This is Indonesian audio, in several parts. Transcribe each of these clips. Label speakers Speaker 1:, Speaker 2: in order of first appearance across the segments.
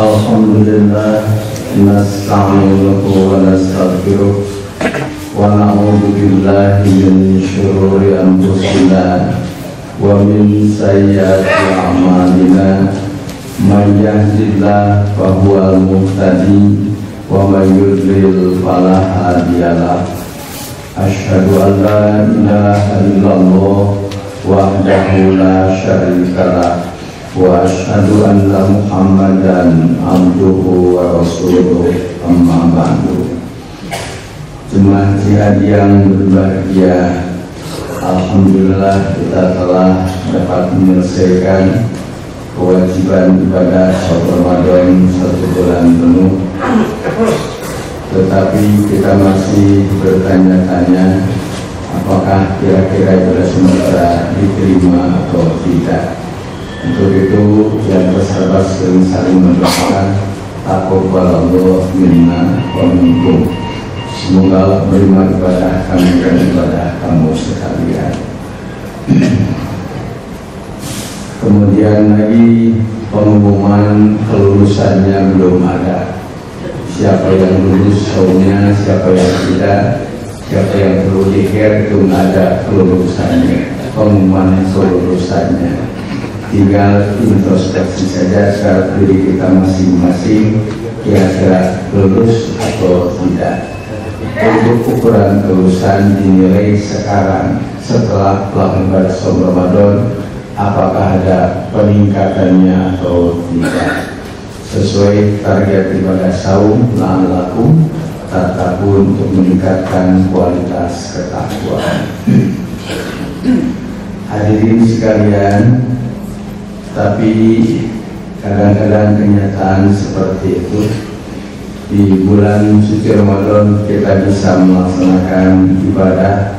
Speaker 1: Alhamdulillah, nasta'inuhu wa nastaghfiruh wa na'udzu billahi min syururi anfusina wa min sayyiati a'malina. May yahdihillahu fahuwal muhtadi wa may yudlil fala hadiyalah. Asyhadu an la ilaha illallah wahdahu la syarikalah wa asyhadu anna Muhammadan abduhu wa rasuluh, amma ba'du. Jemaah jihad yang berbahagia, alhamdulillah kita telah dapat menyelesaikan kewajiban ibadah sholat Ramadan 1 bulan penuh. Tetapi kita masih bertanya-tanya apakah kira-kira ibadah sementara diterima atau tidak. Untuk itu yang bersahabat sering saling mendoakan taqabbalallahu minna wa minkum. Semoga Allah menerima ibadah kami dan ibadah kamu sekalian. Kemudian lagi pengumuman kelulusannya belum ada. Siapa yang lulus show-nya, siapa yang tidak, siapa yang perlu dikir itu nggak ada kelulusannya, pengumuman kelulusannya. Tinggal introspeksi saja secara diri kita masing-masing, kira-kira lulus atau tidak. Untuk ukuran kelulusan dinilai sekarang setelah pelaksanaan show Ramadan, apakah ada peningkatannya atau tidak. Sesuai target ibadah saum la'allakum tattaqun, untuk meningkatkan kualitas ketakwaan. Hadirin sekalian, tapi kadang-kadang kenyataan seperti itu. Di bulan suci Ramadan kita bisa melaksanakan ibadah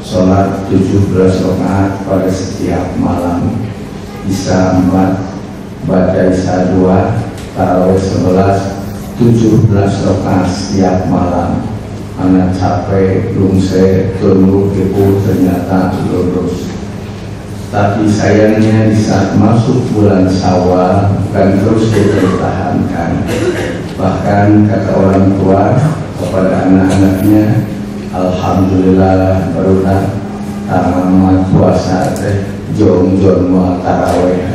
Speaker 1: sholat 17 rakaat pada setiap malam, Isya 4, Ba'da Isya 2, Tarawih 11, 17 rakaat setiap malam. Anak capek, lungse, tunduk, ibu ternyata lurus. Tapi sayangnya di saat masuk bulan Syawal bukan terus dipertahankan. Bahkan kata orang tua kepada anak-anaknya, alhamdulillah barulah tamat puasa teh jong-jong mual taraweh.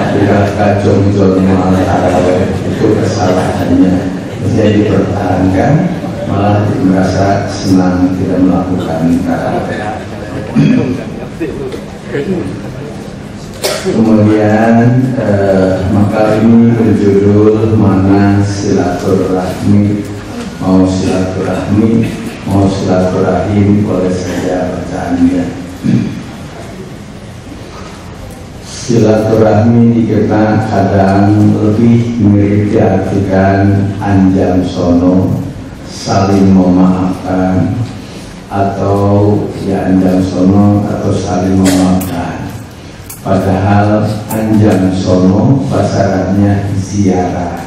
Speaker 1: Bila jong-jong mual taraweh itu kesalahannya. Jadi dipertahankan, malah merasa senang tidak melakukan taraweh. Kemudian maka ini berjudul mana silaturahmi, mau silaturahmi, mau silaturahim, boleh saja bercanda. Silaturahmi kita kadang lebih mirip diartikan anjam sono, saling memaafkan, atau ya anjam sono atau saling memaafkan. Padahal anjam sono basarannya ziarah,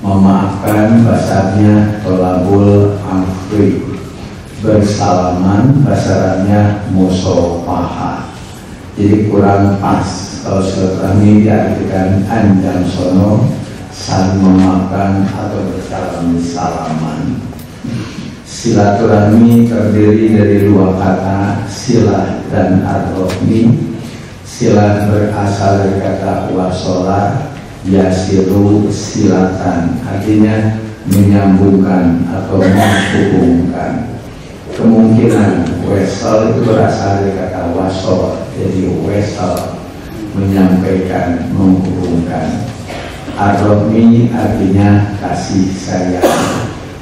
Speaker 1: memaafkan basarannya tolabul afwi, bersalaman basarannya musofahah. Jadi kurang pas kalau silaturahmi diartikan anjam sono, saling memaafkan atau bersalaman. Silaturahmi terdiri dari dua kata, silah dan ar-rahmi. Silah berasal dari kata wasola, yasiru silatan, artinya menyambungkan atau menghubungkan. Kemungkinan wesal itu berasal dari kata wasol, jadi wesal menyampaikan, menghubungkan. Ar-rahmi artinya kasih sayang.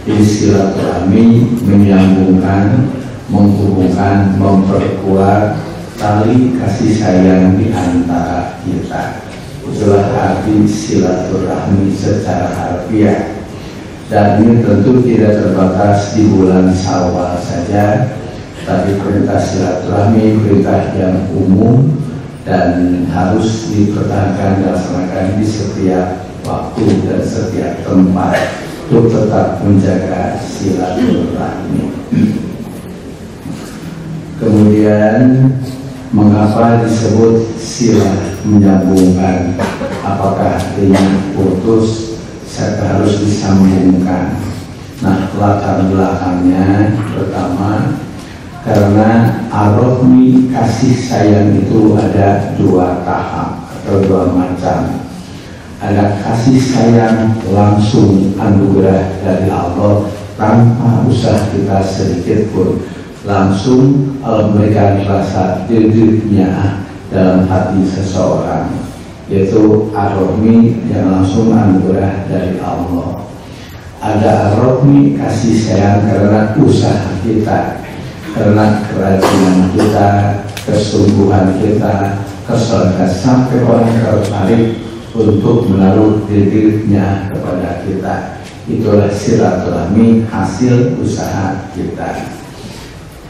Speaker 1: Silaturahmi menyambungkan, menghubungkan, memperkuat tali kasih sayang di antara kita. Itulah arti silaturahmi secara harfiah. Dan ini tentu tidak terbatas di bulan Syawal saja, tapi perintah silaturahmi perintah yang umum dan harus dipertahankan dan dilaksanakan di setiap waktu dan setiap tempat untuk tetap menjaga silaturahmi. Kemudian mengapa disebut silah menyambungkan? Apakah ini putus serta harus disambungkan? Nah, latar belakangnya pertama, karena ar-rahmi kasih sayang itu ada dua tahap atau dua macam. Ada kasih sayang langsung anugerah dari Allah tanpa usah kita sedikit pun, langsung Allah memberikan rasa dediknya dalam hati seseorang, yaitu ar-rahmi yang langsung anugerah dari Allah. Ada ar-rahmi kasih sayang karena usaha kita, karena kerajinan kita, kesungguhan kita, kesolehan, sampai orang tertarik untuk menaruh dirinya kepada kita. Itulah silaturahmi hasil usaha kita.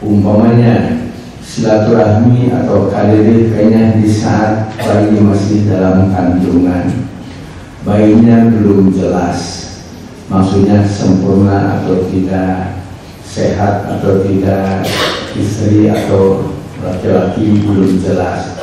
Speaker 1: Umpamanya silaturahmi atau kadiri kayaknya di saat bayi masih dalam kandungan, bayinya belum jelas, maksudnya sempurna atau tidak, sehat atau tidak, istri atau laki-laki belum jelas.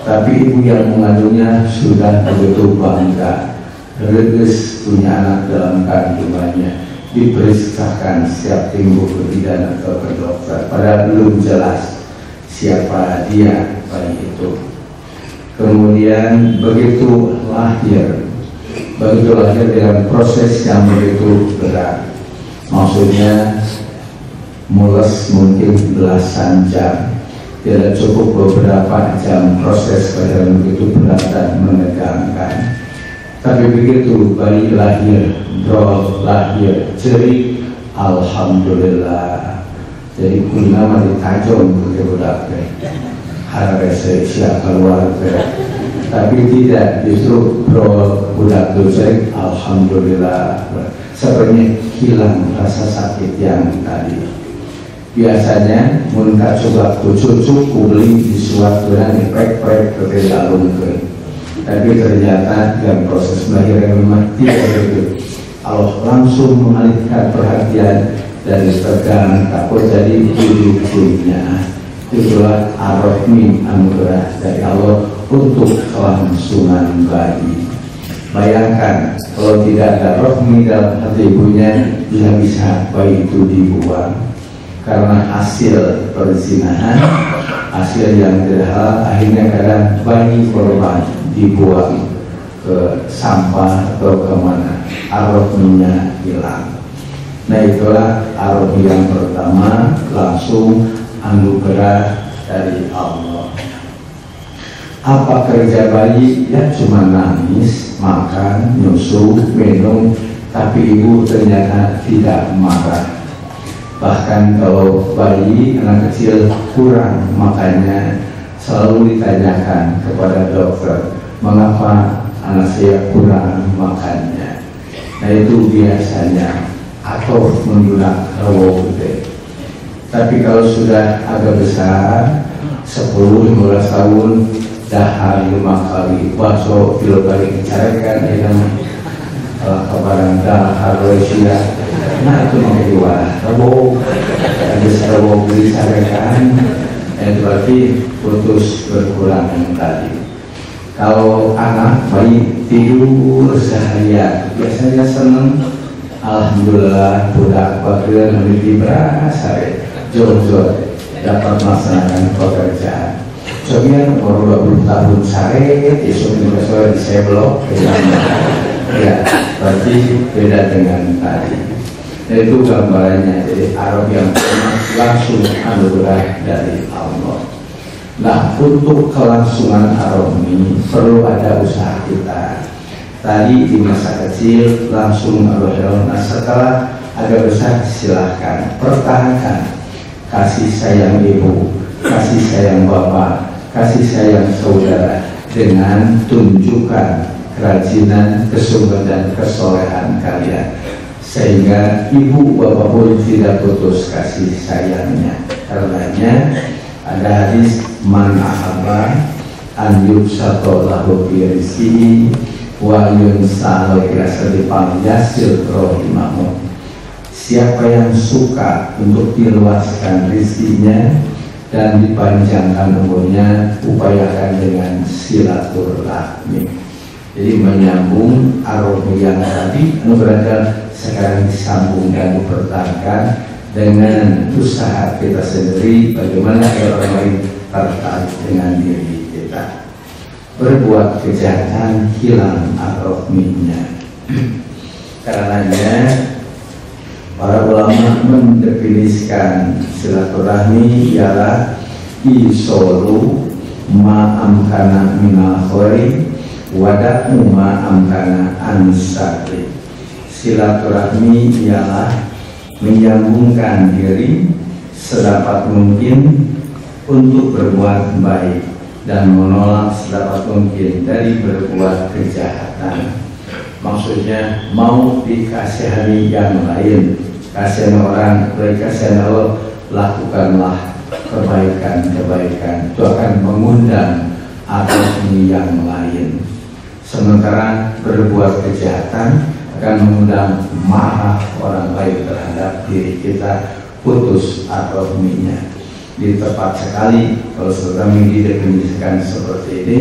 Speaker 1: Tapi ibu yang mengandungnya sudah begitu bangga, reges punya anak dalam kandungannya, diperiksakan setiap minggu ke bidan atau ke dokter, padahal belum jelas siapa dia bayi itu. Kemudian begitu lahir dengan proses yang begitu berat, maksudnya mules mungkin belasan jam, tidak cukup beberapa jam proses kelahiran begitu berat dan menegangkan. Tapi begitu bayi lahir, drol lahir, cerik, alhamdulillah. Jadi kunama ditajong ke budak harus siap keluar. Tapi tidak, justru drol budak itu cerik, alhamdulillah. Sebenarnya hilang rasa sakit yang tadi. Biasanya muntah coba cucuk beli di suatu dan dipek-pek ke dalam ke. Tapi ternyata dalam proses melahirkan memang tidak begitu. Allah langsung mengalihkan perhatian dari tegang takut jadi hidupnya. Itulah ar-rahmi anugerah dari Allah untuk kelangsungan bayi. Bayangkan kalau tidak ada rahmi dalam hati ibunya, bisa bayi itu dibuang. Karena hasil perzinahan, hasil yang tidak halal, akhirnya kadang bayi korban dibuang ke sampah atau kemana, ar-rahminya hilang. Nah, itulah ar-rahmi yang pertama, langsung anugerah dari Allah. Apa kerja bayi? Ya cuma nangis, makan, nyusu, minum, tapi ibu ternyata tidak marah. Bahkan kalau bayi, anak kecil kurang makannya, selalu ditanyakan kepada dokter, mengapa anak saya kurang makannya. Nah, itu biasanya, atau menggunakan rawo gede. Tapi kalau sudah agak besar, 10-15 tahun, dahar 5 kali, bakso 3 kali dicarikan, ya kebarang dahar Malaysia. Nah, itu mengenai rawo, ada rawo dicarikan, itu berarti putus berkurang yang tadi. Kalau anak bayi tidur seharian, biasanya seneng, alhamdulillah budak bakal memiliki berasa jor-jor dapat melaksanakan pekerjaan. Soalnya baru 20 tahun sare, esok juga soal diseblok, ya berarti beda dengan tadi. Itu gambarannya, jadi Arab yang langsung anugerah dari Allah. Nah, untuk kelangsungan Arab ini perlu ada usaha kita. Tadi di masa kecil langsung anugerah. Nah, setelah agak besar silahkan pertahankan kasih sayang ibu, kasih sayang bapak, kasih sayang saudara dengan tunjukkan kerajinan, kesungguhan dan kesolehan kalian, sehingga ibu bapak pun tidak putus kasih sayangnya. Karenanya ada hadis man ahabba an yubsata lahu fi rizqihi wa yunsa lahu fi asrihi yasil rahimahu. Siapa yang suka untuk diluaskan rizkinya, dan dipanjangkan umurnya, upayakan dengan silaturahmi. Jadi menyambung aroma yang tadi berada sekarang disambung dan dipertahankan dengan usaha kita sendiri, bagaimana orang lain tertarik dengan diri kita. Berbuat kejahatan hilang aromanya. Karenanya para ulama mendefinisikan silaturahmi ialah isolu ma'amkana minal khori wada'u ma'amkana anisakri. Silaturahmi ialah menyambungkan diri sedapat mungkin untuk berbuat baik dan menolak sedapat mungkin dari berbuat kejahatan. Maksudnya mau dikasihani yang lain, kasihan orang, kasihan Allah, lakukanlah kebaikan-kebaikan, itu akan mengundang arti yang lain. Sementara berbuat kejahatan akan mengundang marah orang lain terhadap diri kita, putus aromanya. Di tepat sekali kalau kami didefinisikan seperti ini,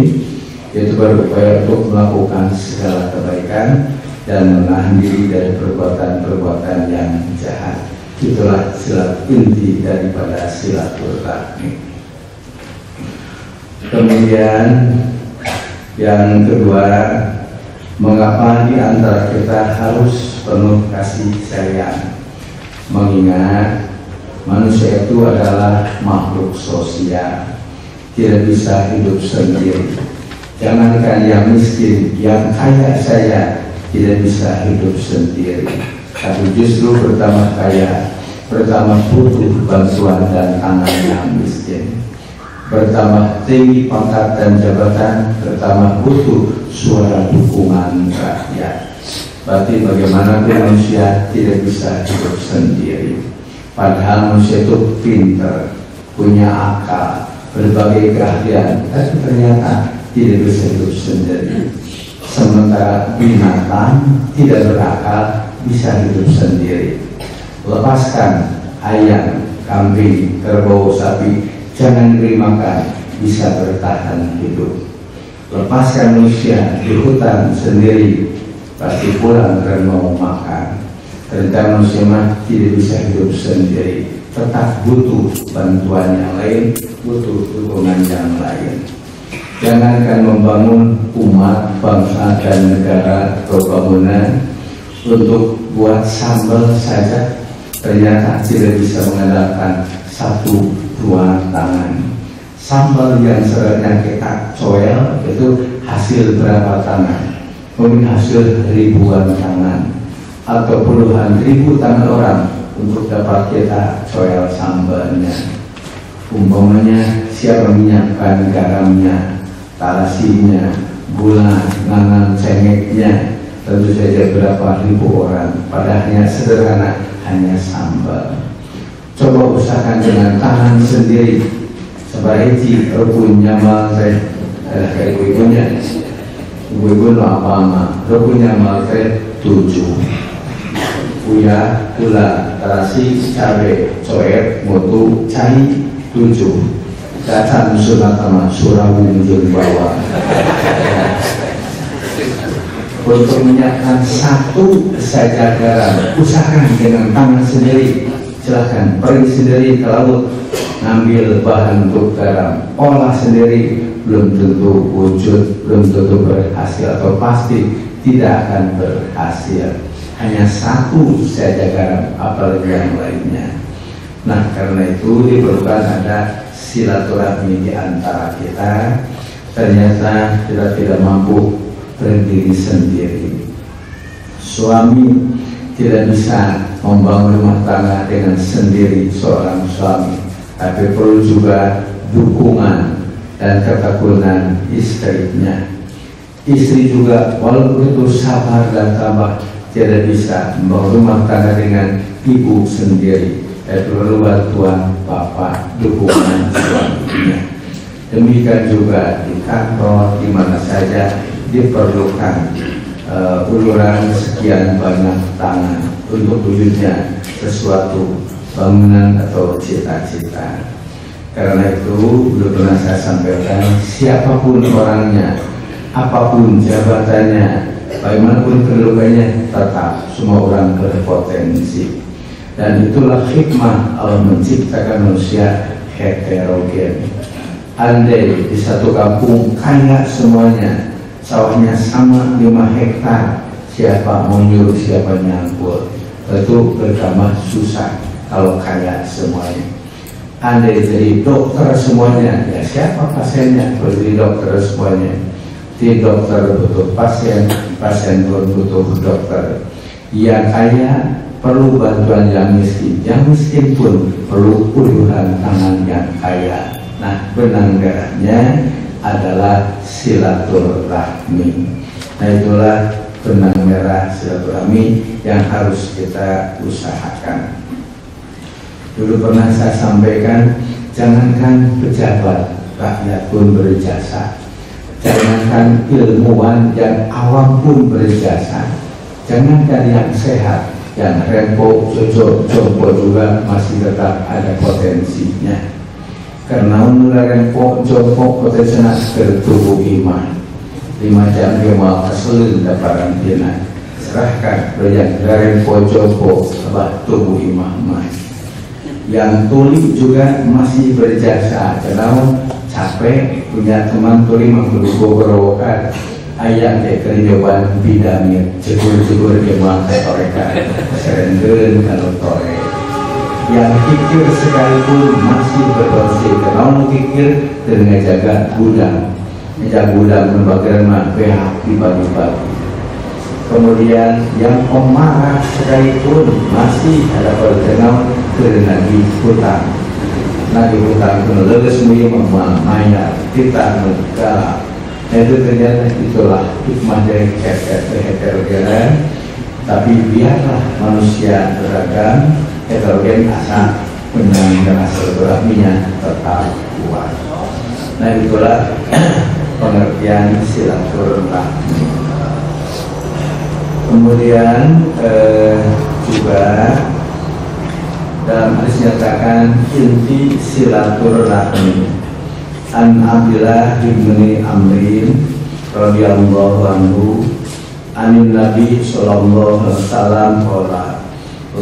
Speaker 1: yaitu berupaya untuk melakukan segala kebaikan dan menahan diri dari perbuatan-perbuatan yang jahat. Itulah inti daripada silaturahmi. Kemudian yang kedua, mengapa di antara kita harus penuh kasih sayang? Mengingat manusia itu adalah makhluk sosial, tidak bisa hidup sendiri. Jangankan yang miskin, yang kaya saya tidak bisa hidup sendiri. Tapi justru pertama kaya, pertama butuh bantuan dan tangan yang miskin. Pertama tinggi pangkat dan jabatan, pertama butuh suara dukungan rakyat. Berarti bagaimana manusia tidak bisa hidup sendiri. Padahal manusia itu pintar, punya akal, berbagai keahlian, tapi ternyata tidak bisa hidup sendiri. Sementara binatang tidak berakal bisa hidup sendiri. Lepaskan ayam, kambing, kerbau, sapi, jangan diberi makan, bisa bertahan hidup. Lepaskan manusia di hutan sendiri, pasti pulang dan mau makan. Tentang manusia tidak bisa hidup sendiri, tetap butuh bantuan yang lain, butuh dukungan yang lain. Jangankan membangun umat, bangsa, dan negara atau bangunan, untuk buat sambal saja ternyata tidak bisa mengandalkan 1-2 tangan. Sambal yang sebenarnya kita coel itu hasil berapa tangan? Mungkin hasil ribuan tangan atau puluhan ribu tangan orang untuk dapat kita coel sambalnya. Umpamanya siapa menyiapkan garamnya, tarasinya, gula, nanam, cengeknya, tentu saja berapa ribu orang. Padahal sederhana, hanya sambal. Coba usahakan dengan tangan sendiri. Sebaiki punya mal saya, kayak ibu-ibunya, ibu-ibu apa punya mal saya 7. Uya, gula, terasi, cabai, coet, mutu, cai 7. Datang sunat sama surawu munjul bawah. Untuk menyiapkan 1 saja garam, usahakan dengan tangan sendiri. Silahkan pergi sendiri ke laut, ngambil bahan untuk garam, olah sendiri. Belum tentu wujud, belum tentu berhasil, atau pasti tidak akan berhasil. Hanya 1 saja garam, apalagi yang lainnya. Nah, karena itu diperlukan ada silaturahmi di antara kita. Ternyata kita tidak mampu berdiri sendiri. Suami tidak bisa membangun rumah tangga dengan sendiri seorang suami, tapi perlu juga dukungan dan ketekunan istrinya. Istri juga walaupun itu sabar dan tabah tidak bisa membangun rumah tangga dengan ibu sendiri, tapi perlu bantuan bapak, dukungan suaminya. Demikian juga di kantor, di mana saja diperlukan uluran sekian banyak tangan untuk wujudnya sesuatu bangunan atau cita-cita. Karena itu belum pernah saya sampaikan, siapapun orangnya, apapun jabatannya, bagaimanapun kedudukannya, tetap semua orang berpotensi. Dan itulah hikmah Allah menciptakan manusia heterogen. Andai di satu kampung kaya semuanya, sawahnya sama 5 hektar, siapa mau nyuruh, siapa nyangkul, itu bergamah susah kalau kaya semuanya. Andai jadi dokter semuanya, ya siapa pasiennya? Kalau jadi dokter semuanya, di dokter butuh pasien, pasien pun butuh dokter. Yang kaya perlu bantuan yang miskin pun perlu uluran tangan yang kaya. Nah, benang merahnya adalah silaturahmi. Nah, itulah benang merah silaturahmi yang harus kita usahakan. Dulu pernah saya sampaikan, jangankan pejabat, rakyat pun berjasa. Jangankan ilmuwan yang awam pun berjasa. Jangankan yang sehat, yang rempo, jompo juga masih tetap ada potensinya. Karena menurut rempo, jompo potensinya bertubuh iman. 5 jam dia mau keselin daparan dina. Serahkan yang rempo, jompo, tubuh iman. Yang tuli juga masih berjasa. Karena capek punya teman tuli mengkuduku berokat ayat kerjaan bidangnya jegur-jegur dia mengkorekan serenggen kalau tore. Yang pikir sekalipun masih berdosa. Karena pikir dengan jaga gudang, menjaga gudang membakar mah dibagi-bagi. Kemudian yang pemarah sekalipun masih ada perkenal nagih hutang. Nagih hutang itu leles mulia membayar kita negara. Itu ternyata itulah hikmah dari heterogen. Tapi biarlah manusia beragam, heterogen asal benang silaturahminya tetap kuat. Nah, itulah pengertian silaturahmi. Kemudian juga dalam hadis nyatakan inti silaturahmi. An Abdillah bin Amrin radhiyallahu anhu anin Nabi sallallahu alaihi wasallam qala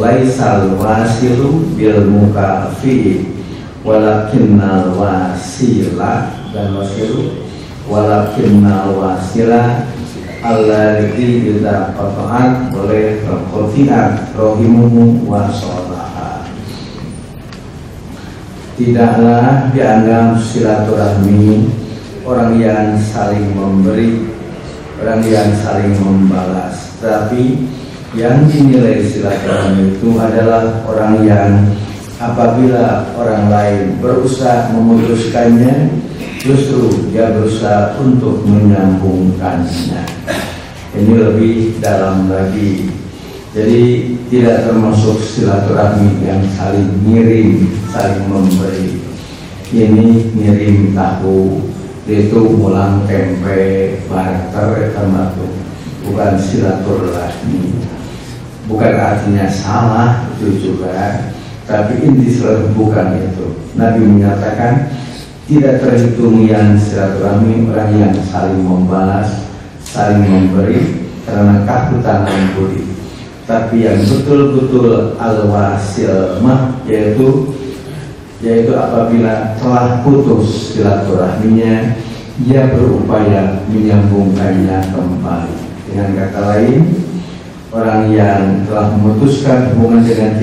Speaker 1: laisal wasilu bil mukafi walakinnal wasila dan wasilu walakinnal wasila alladzi idza qata'at boleh qati'at rahimuhu wa sholaha. Tidaklah dianggap silaturahmi orang yang saling memberi, orang yang saling membalas, tapi yang dinilai silaturahmi itu adalah orang yang apabila orang lain berusaha memutuskannya, justru dia berusaha untuk menyambungkannya. Ini lebih dalam lagi. Jadi tidak termasuk silaturahmi yang saling ngirim, saling memberi. Ini ngirim tahu, itu mulang tempe, barter, termasuk bukan silaturahmi. Bukan artinya salah itu juga, tapi inti bukan itu. Nabi menyatakan tidak terhitung yang silaturahmi orang yang saling membalas, saling memberi karena kehutanan budi. Tapi yang betul-betul al-wasil mah yaitu apabila telah putus silaturahminya, ia berupaya menyambungkannya kembali. Dengan kata lain, orang yang telah memutuskan hubungan dengan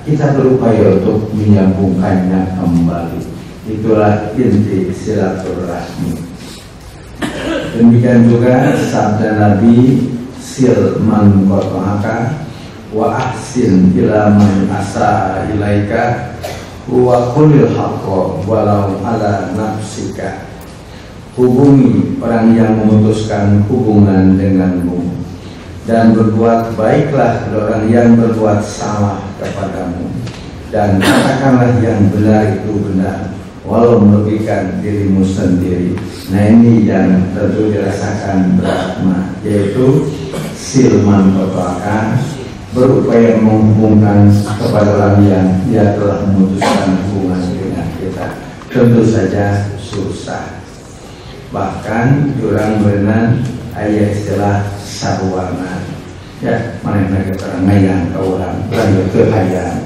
Speaker 1: kita berupaya untuk menyambungkannya kembali. Itulah inti silaturahmi. Demikian juga sabda Nabi, sil man qata'aka wa ahsin ila man asa ilaika wa qulil haqqa walau ala nafsika. Hubungi orang yang memutuskan hubungan denganmu dan berbuat baiklah orang yang berbuat salah kepadamu, dan katakanlah yang benar itu benar walau merugikan dirimu sendiri. Nah, ini yang tentu dirasakan berat, yaitu silman qata'aka, berupaya menghubungkan kepada orang yang dia telah memutuskan hubungan dengan kita. tentu saja susah. Bahkan orang berenang ayat istilah sarwana, ya mana mereka ngayang ke orang ke hayang.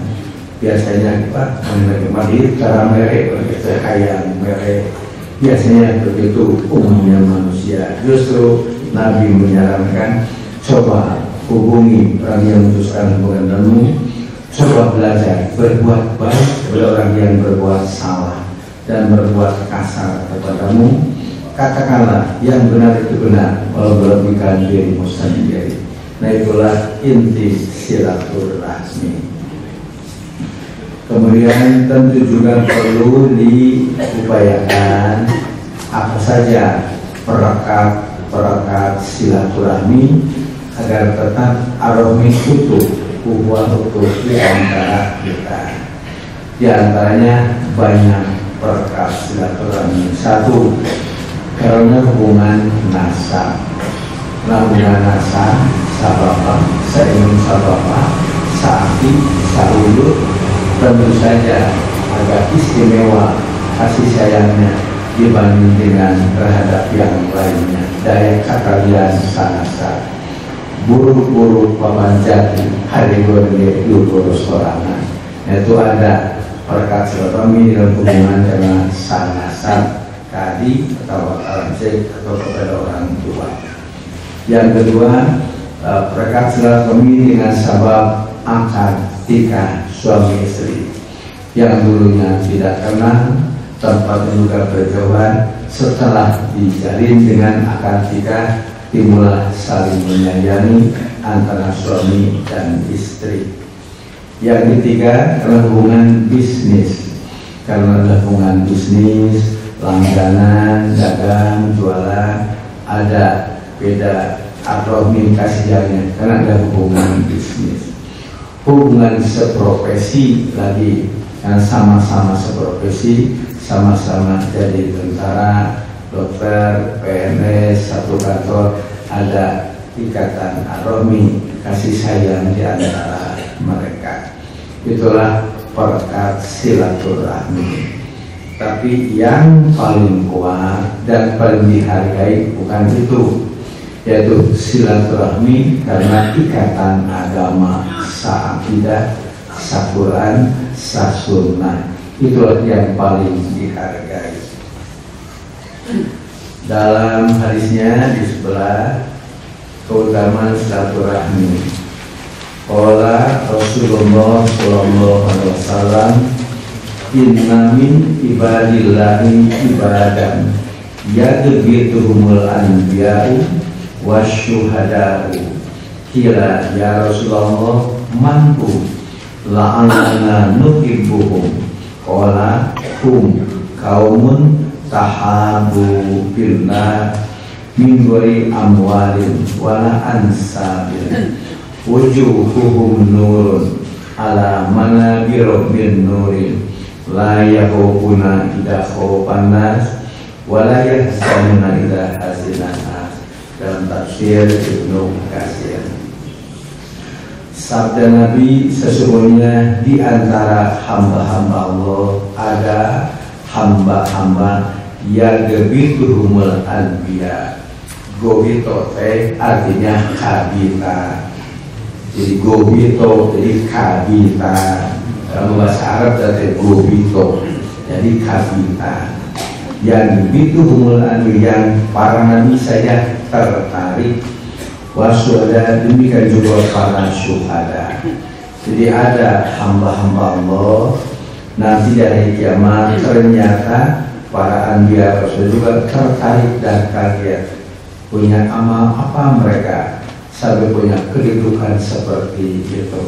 Speaker 1: Biasanya kita mana mandi cara mereka hayang mereka. Biasanya begitu umumnya manusia. Justru Nabi menyarankan coba hubungi orang yang memutuskan hubungan denganmu, coba belajar berbuat baik kepada orang yang berbuat salah dan berbuat kasar kepadamu. Katakanlah yang benar itu benar, walau melebihkan dirimu sendiri. Nah itulah inti silaturahmi. Kemudian tentu juga perlu diupayakan apa saja perekat silaturahmi agar tetap arahmi utuh, utuh di antara kita. Di antaranya banyak perekat silaturahmi. Satu, karena hubungan nasab. Nah, hubungan nasab, sabapa, seingin sabapa, saati, sauyut, tentu saja agak istimewa kasih sayangnya dibanding dengan terhadap yang lainnya. Daya kalian sangat buruk-buruk pamanjati hari gorge lugur sorangan. Itu ada perekat silaturahmi dalam hubungan dengan sangat kadi atau alamsik atau kepada orang tua. Yang kedua, perekat silaturahmi dengan sabab akad nikah suami istri yang dulunya tidak kenal, tempat juga berjauhan. Setelah dijalin dengan akad nikah, timbullah saling menyayangi antara suami dan istri. Yang ketiga, karena hubungan bisnis. Karena ada hubungan bisnis, langganan, dagang, jualan, ada beda atau kasihnya karena ada hubungan bisnis. Hubungan seprofesi lagi, yang sama-sama seprofesi, sama-sama jadi tentara, dokter, PNS, satu kantor, ada ikatan arahmi, kasih sayang di antara mereka. Itulah perekat silaturahmi. Tapi yang paling kuat dan paling dihargai bukan itu, yaitu silaturahmi karena ikatan agama, sa'akidah, sa-Quran, sa-sunnah. Itulah yang paling dihargai. Dalam hadisnya di sebelah keutamaan silaturahmi, qala Rasulullah sallallahu alaihi wasallam, inna min ibadillahi ibadan yadbituhumul anbiya'u wasyuhada'u. Kira ya Rasulullah, manhu la'anana nuhibbuhum. Qala hum kaumun tahabu billah min ghairi amwalin wala ansabin wujuhuhum nurun ala manabir min nurin la yakhufuna idza khawfan nas wa la yahzanuna idza hazinan nas. Dalam tafsir Ibnu Katsir, sabda Nabi, sesungguhnya di antara hamba-hamba Allah ada hamba-hamba yang gebituhumul anbiya. Gobito artinya kabita, jadi gobito jadi kabita. Dalam bahasa Arab dari gobito jadi kabita. Yang begitu humulan yang para nabi saja tertarik, wasyuhada, demikian juga para syuhada. Jadi ada hamba-hamba Allah nanti dari kiamat, ternyata para anbiya Rasul juga tertarik dan kaget. Punya amal apa mereka sampai punya kedudukan seperti itu.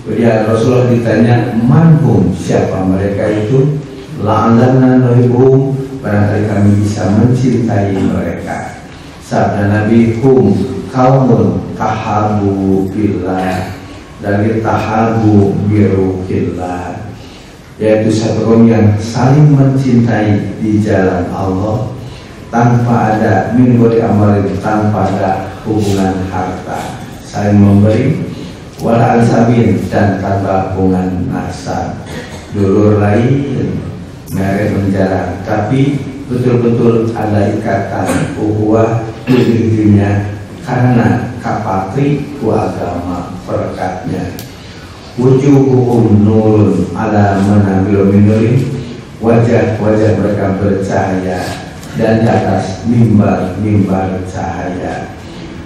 Speaker 1: Kemudian Rasulullah ditanya, manhum, siapa mereka itu? La'alana nuhibbuhum, barangkali kami bisa mencintai mereka. Sabda Nabi, hum kaumun tahabu billah, dari tahabu biruhillah, yaitu satu kaum yang saling mencintai di jalan Allah tanpa ada min ghairi amalin, tanpa ada hubungan harta, saling memberi, wala ansabin, dan tanpa hubungan nasab, dulur lain, mereka menjarang, tapi betul-betul ada ikatan ukhuwah di dirinya karena kapatri ku agama perekatnya. Wujuhuhum nurun ala manamil minuri, wajah-wajah mereka bercahaya dan di atas mimbar-mimbar cahaya.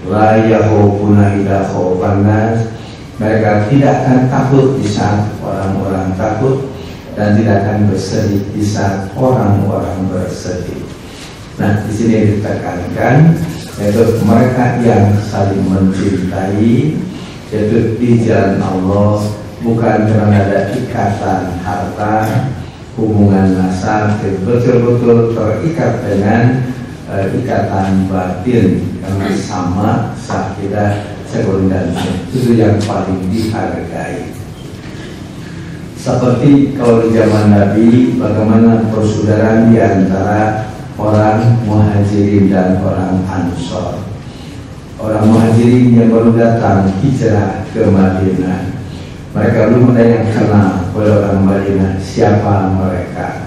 Speaker 1: La yakhufuna illa khaufan nas, mereka tidak akan takut di saat orang-orang takut dan tidak akan bersedih di saat orang-orang bersedih. Nah, di sini ditekankan yaitu mereka yang saling mencintai, yaitu di jalan Allah, bukan karena ada ikatan harta, hubungan nasab, betul-betul terikat dengan ikatan batin karena sama sakidah sekundan, itu yang paling dihargai. Seperti kalau di zaman Nabi, bagaimana persaudaraan di antara orang Muhajirin dan orang Ansor. Orang Muhajirin yang baru datang hijrah ke Madinah, mereka belum ada yang kenal oleh orang Madinah siapa mereka.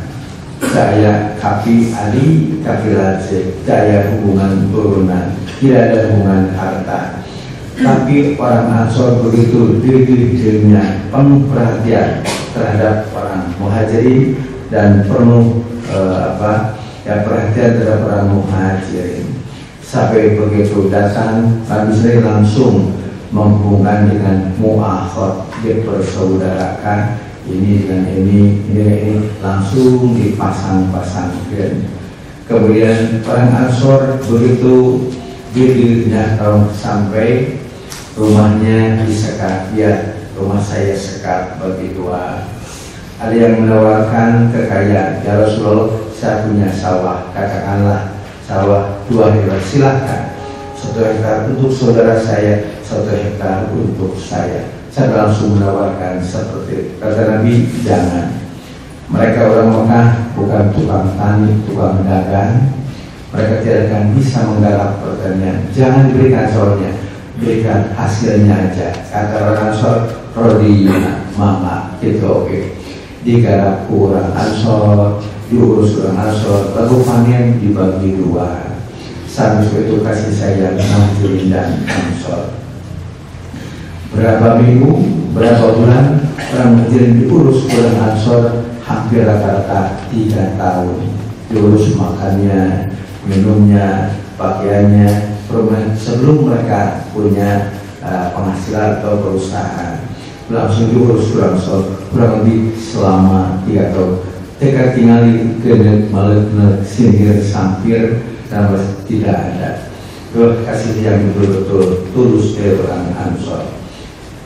Speaker 1: Saya Kafi Ali, Kafi Lajib, saya hubungan turunan, tidak ada hubungan harta. Tapi orang Ansor begitu dirinya penuh perhatian terhadap orang Muhajirin dan penuh perhatian terhadap orang Muhajirin. Sampai begitu datang, Nabi sendiri langsung menghubungkan dengan mu'akhad, dipersaudarakan, ini dengan ini langsung dipasang-pasangkan. Kemudian orang Ansor begitu dirinya kalau sampai rumahnya disekat, ya rumah saya sekat bagi dua. Ada yang menawarkan kekayaan, ya Rasulullah saya punya sawah, katakanlah sawah 2 hektar, silahkan 1 hektar untuk saudara saya, 1 hektar untuk saya. Saya langsung menawarkan seperti itu. Kata Nabi, jangan. Mereka orang Mekah bukan tukang tani, tukang dagang. Mereka tidak akan bisa menggarap pertanian. Jangan diberikan sawahnya, berikan hasilnya aja. Kata orang Ansor, rodiyuna, mama, itu oke. Digarap orang Ansor, diurus orang Ansor, lalu panen dibagi 2. Sampai itu kasih sayang Muhajirin dan Ansor. Berapa minggu, berapa bulan orang Muhajirin diurus orang Ansor, hampir rata-rata 3 tahun. Diurus makannya, minumnya, pakaiannya, sebelum mereka punya penghasilan atau perusahaan. Langsung diurus orang Ansor kurang lebih selama 3 tahun. Teka tinggali ke malet sindir sampir dan tidak ada. Terus kasih yang betul-betul tulus dari orang Ansor.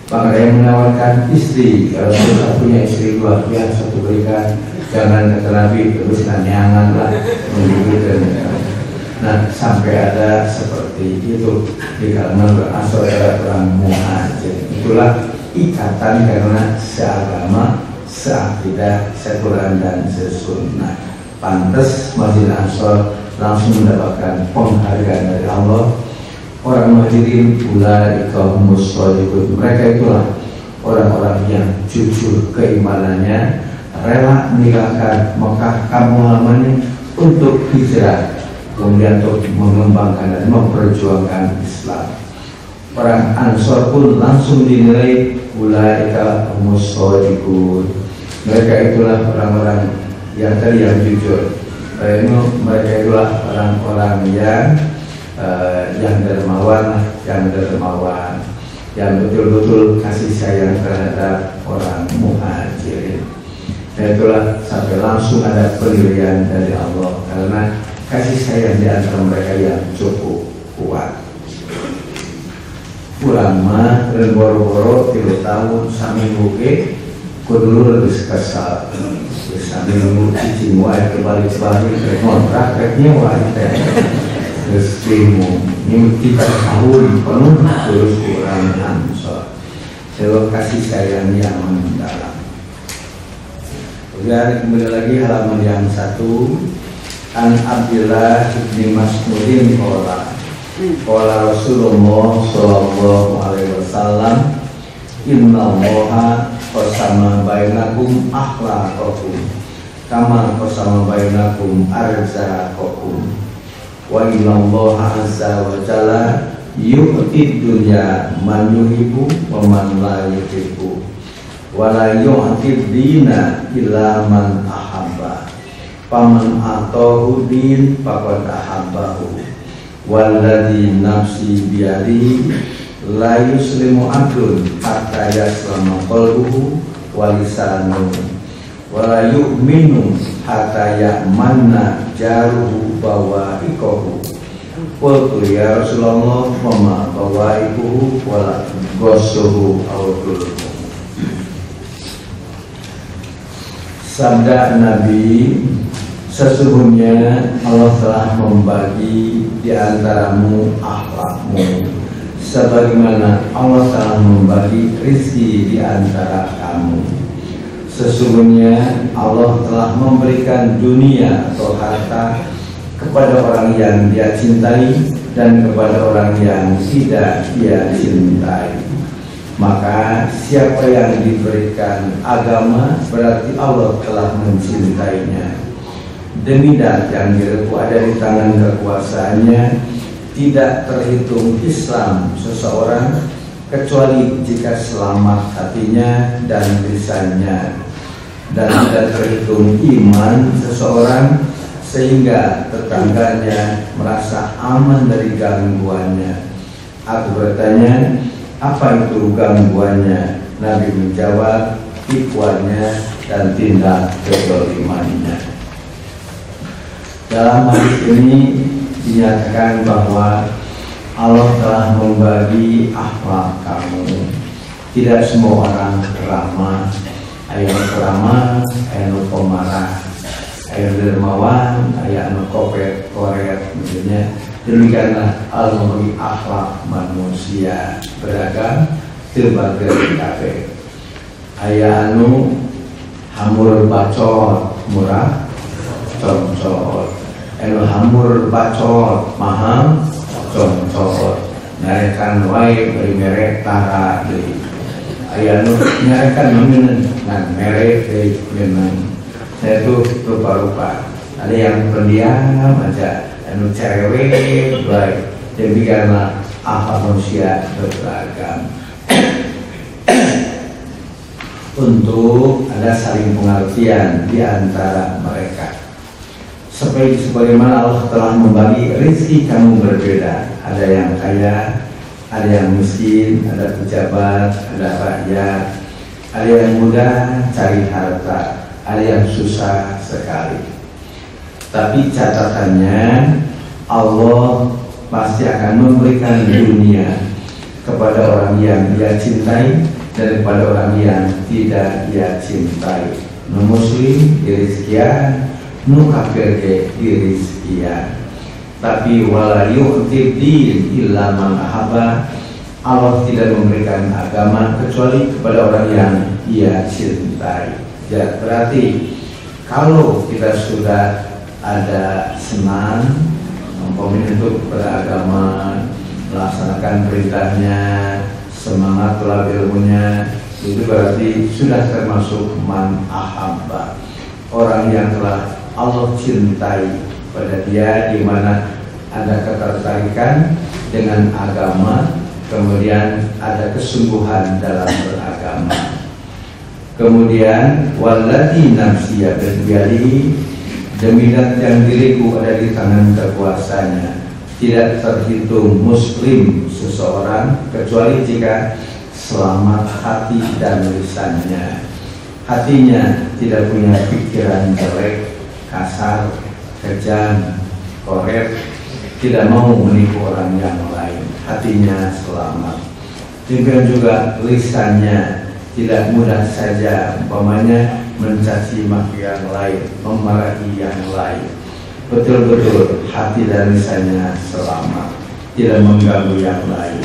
Speaker 1: Bahkan yang menawarkan istri, kalau kita punya istri 2, ya 1 berikan, jangan kata Nabi terus nanyangan lah menggigit. Nah, sampai ada seperti itu di kalangan Ansor era orang Muhajir. Itulah ikatan karena seagama, seakidah, sekuran dan sesunnah. Pantas Masjid Ansor langsung mendapatkan penghargaan dari Allah. Orang Muhajirin ulaika humus shadiqun, mereka itulah orang-orang yang jujur keimanannya, rela meninggalkan Mekah kampung halamannya untuk hijrah, kemudian untuk mengembangkan dan memperjuangkan Islam. Orang Ansor pun langsung dinilai ulaika humus shadiqun, mereka itulah orang-orang yang tadi yang jujur. Mereka itulah orang-orang yang dermawan, yang betul-betul kasih sayang terhadap orang Muhajirin. Dan itulah sampai langsung ada penilaian dari Allah karena kasih sayang di antara mereka yang cukup kuat. Ulama dan boro-boro 3 tahun sambil buke, kudu lebih kesal. Sambil nunggu cicing wae kembali kontrak reknya wae terus ilmu ini 3 tahun penuh terus kurang Ansor. Sebab kasih sayang yang mendalam. Kemudian kembali lagi halaman yang 1. An Abdillah bin Mas'udin qala Rasulullah sallallahu alaihi wasallam, inna Allaha qasama bainakum akhlaqakum kama qasama bainakum arzaqakum wa innallaha azza wa jalla yu'tid dunya man yuhibbu wa man la yuhibbu wa la yu'tid dina illa man ahabba paman atahu din faqad ahabbahu walladzi nafsi biyadihi la yuslimu abdun hatta yaslama qalbuhu wa lisanuhu wa la yu'minu hatta ya'manna jaruhu bawa'iqahu. Qultu ya Rasulullah wa ma bawa'iquhu wa la ghassuhu aw dhulmuhu. Sabda Nabi, sesungguhnya Allah telah membagi di antaramu akhlakmu sebagaimana Allah telah membagi rezeki di antara kamu. Sesungguhnya Allah telah memberikan dunia atau harta kepada orang yang dia cintai dan kepada orang yang tidak dia cintai. Maka siapa yang diberikan agama berarti Allah telah mencintainya. Demi dat yang direpuk ada di tangan kekuasaannya, tidak terhitung Islam seseorang kecuali jika selamat hatinya dan lisannya, dan tidak terhitung iman seseorang sehingga tetangganya merasa aman dari gangguannya. Aku bertanya, apa itu gangguannya? Nabi menjawab, tipuannya dan tindak kezalimannya. Dalam hadis ini dinyatakan bahwa Allah telah membagi akhlak kamu. Tidak semua orang ramah, ayat pemarah, ayat dermawan, ayat kopet, koret, misalnya. Demikianlah Allah membagi akhlak manusia beragam berbagai kafe. Ayat hamur bacot murah, concot. Hamur bacot mahal, concot. Nyarekan wae beri merek tara deui. Aya nu nyarekan meuneun ngan merek deui memang. Saya itu rupa-rupa. Ada yang pendiam aja, anu cerewet baik. Demikianlah akhlak manusia beragam. Untuk ada saling pengertian di antara mereka. Sebagaimana Allah telah membagi rezeki kamu berbeda. Ada yang kaya, ada yang miskin, ada pejabat, ada rakyat, ada yang mudah cari harta, ada yang susah sekali. Tapi catatannya, Allah pasti akan memberikan dunia kepada orang yang dia cintai dan kepada orang yang tidak dia cintai. Nu muslim diri sekian, nu kafir ke diri sekian. Tapi wala yu'tid din illa man ahabba. Allah tidak memberikan agama kecuali kepada orang yang ia cintai. Ya, berarti kalau kita sudah ada senang untuk beragama, melaksanakan perintahnya, semangat telah ilmunya, itu berarti sudah termasuk man ahabba, orang yang telah Allah cintai pada dia, di mana ada ketertarikan dengan agama, kemudian ada kesungguhan dalam beragama. Kemudian walladzi nafsi biyadihi, demi zat yang diriku ada di tangan kekuasaannya, tidak terhitung muslim seseorang kecuali jika selamat hati dan lisannya. Hatinya tidak punya pikiran jelek, kasar, kejam, koret, tidak mau menipu orang yang lain. Hatinya selamat. Demikian juga lisannya tidak mudah saja umpamanya mencaci maki yang lain, memarahi yang lain. Betul-betul hati dan lisannya selamat, tidak mengganggu yang lain.